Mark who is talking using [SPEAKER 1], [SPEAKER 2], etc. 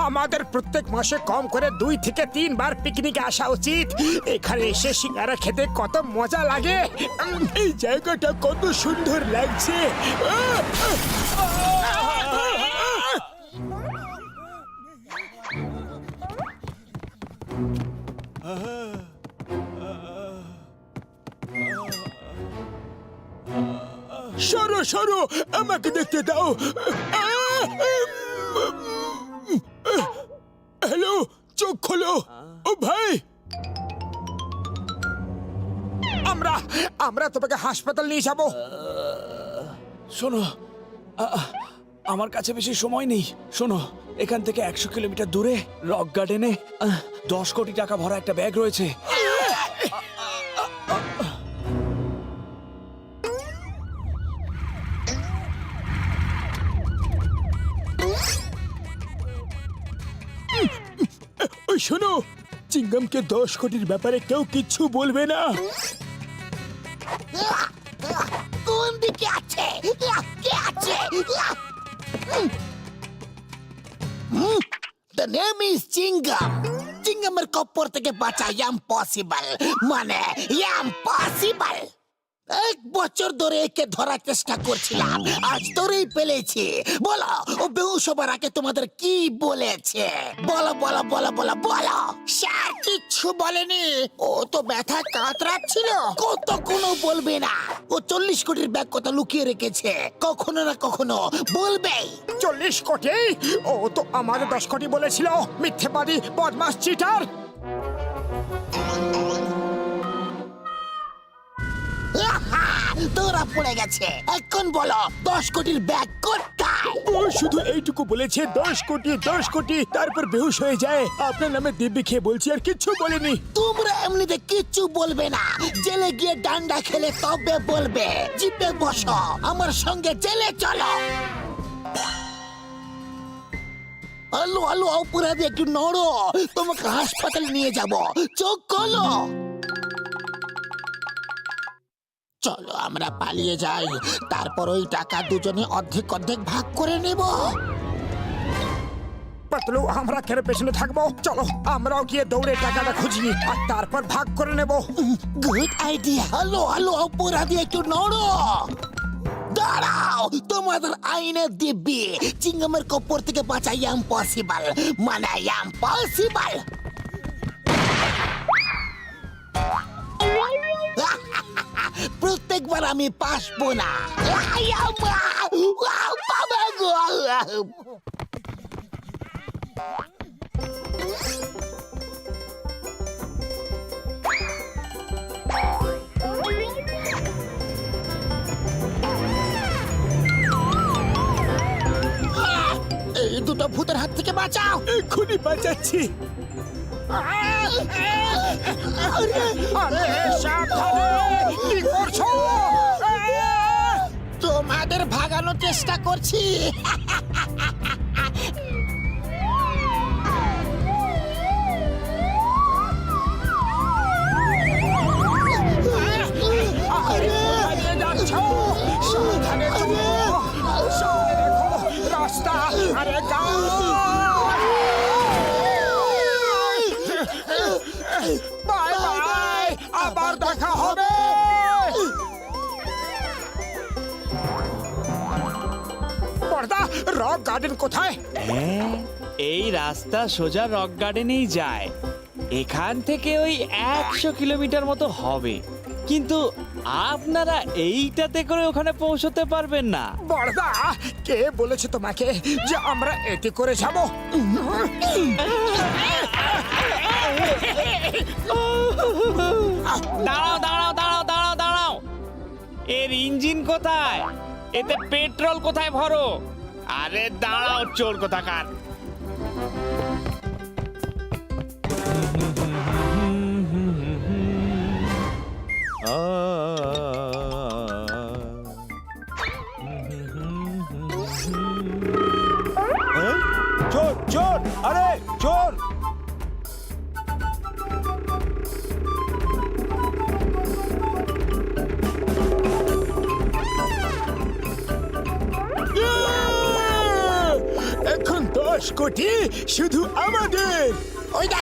[SPEAKER 1] আমাদের প্রত্যেক মাসে কম করে 2 থেকে 3 বার পিকনিকে আসা উচিত। এখানে এসে সিঙ্গারা খেতে কত মজা লাগে। এই জায়গাটা কত সুন্দর লাগছে। সরো সরো, আমাকে দেখতে দাও। হ্যালো, চোখ খোলো। ও ভাই, আমরা তোমাকে হাসপাতাল নিয়ে যাব।
[SPEAKER 2] শোনো, আমার কাছে বেশি সময় নেই। শোনো, এখান থেকে 100 কিলোমিটার দূরে রক গার্ডেনে 10 কোটি টাকা ভরা একটা ব্যাগ রয়েছে।
[SPEAKER 1] ওই শোনো, চিঙ্গামকে 10 কোটির ব্যাপারে কেউ কিচ্ছু বলবে না।
[SPEAKER 3] কোন দিকে আছে? কে আছে? The name is চিঙ্গাম। চিঙ্গামের কপ্পর থেকে বাঁচা ইম্পসিবল, মানে ইম্পসিবল। 1 বছর ধরে একে ধরার চেষ্টা করছিলাম, আজ ধরেই পেলেছি। বলো, ও বেহুশ হবার আগে তোমাদের কি বলেছে? বলো বলো বলো বলো বলো। স্যার কিচ্ছু বলেনি, ও তো ব্যথা কাতরাচ্ছিল। কত কোনো বলবে না। ও 40 কোটির ব্যাগ কথা লুকিয়ে রেখেছে, কখনো না কখনো বলবেই।
[SPEAKER 1] 40 কোটি? ও তো আমাদের 10 কোটি বলেছিল। মিথ্যেবাদী, বদমাস, চিটার।
[SPEAKER 3] তোরা পড়ে গেছে। এখন বলো, 10 কোটির ব্যাগ কোথায়?
[SPEAKER 1] ও শুধু এইটুকু বলেছে 10 কোটি 10 কোটি, তারপর বেহুশ হয়ে যায়। আপনার নামে দিব্যি খেয়ে বলছি, আর কিচ্ছু বলেনি।
[SPEAKER 3] তোমরা এমনিতে কিচ্ছু বলবে না, জেলে গিয়ে ডান্ডা খেলে তবে বলবে। জিপে বসো, আমার সঙ্গে জেলে চলো। আলো আলো, অপরাধী একটু নড়ো, তোমাকে হাসপাতালে নিয়ে যাব। চোখ খোলো। চলো আমরা পালিয়ে যাই, তারপর ওই টাকা দুজনে অর্ধেক অর্ধেক ভাগ করে নেব।
[SPEAKER 1] পাতলু, আমরা কেন পেছনে থাকবো? চলো আমরাও গিয়ে দৌড়ে টাকাটা খুঁজি, আর তারপর ভাগ করে নেব।
[SPEAKER 3] Good idea. হ্যালো হ্যালো, অপরাধী একটু নড়ো। দাঁড়াও, তোমাদের আইনে দিব্যি চিঙ্গামের কপ্পর থেকে বাঁচা ইম্পসিবল, মানে ইম্পসিবল। প্রত্যেকবার আমি পাসবো না। বাবা গো, এই দুটো ভূতের হাত থেকে বাঁচাও।
[SPEAKER 1] এক্ষুনি বাঁচাচ্ছি। আরে সাবধানে, কি করছো?
[SPEAKER 3] তোমাদের ভাগানোর চেষ্টা করছি।
[SPEAKER 1] পালিয়ে যাচ্ছ? সাবধানে চলো, সামনে দেখো রাস্তা। আরে বাই বাই, আবার দেখা হবে। বড়দা, রক গার্ডেন কোথায়?
[SPEAKER 2] হ্যাঁ, এই রাস্তা সোজা রক গার্ডেনেই যায়। এখান থেকে ওই 100 কিলোমিটার মতো হবে, কিন্তু আপনারা এইটাতে করে ওখানে পৌঁছতে পারবেন না।
[SPEAKER 1] বড়দা, কে বলেছে তোমাকে যে আমরা এতে করে যাব?
[SPEAKER 2] দাঁড়াও দাঁড়াও দাঁড়াও দাঁড়াও দাঁড়াও, এর ইঞ্জিন কোথায়? এতে পেট্রোল কোথায় ভরো? আরে দাঁড়াও, চোর কোথাকার।
[SPEAKER 4] চোর চোর, আরে চোর!
[SPEAKER 1] এখন 10 কোটি শুধু আমাদের।
[SPEAKER 3] ওই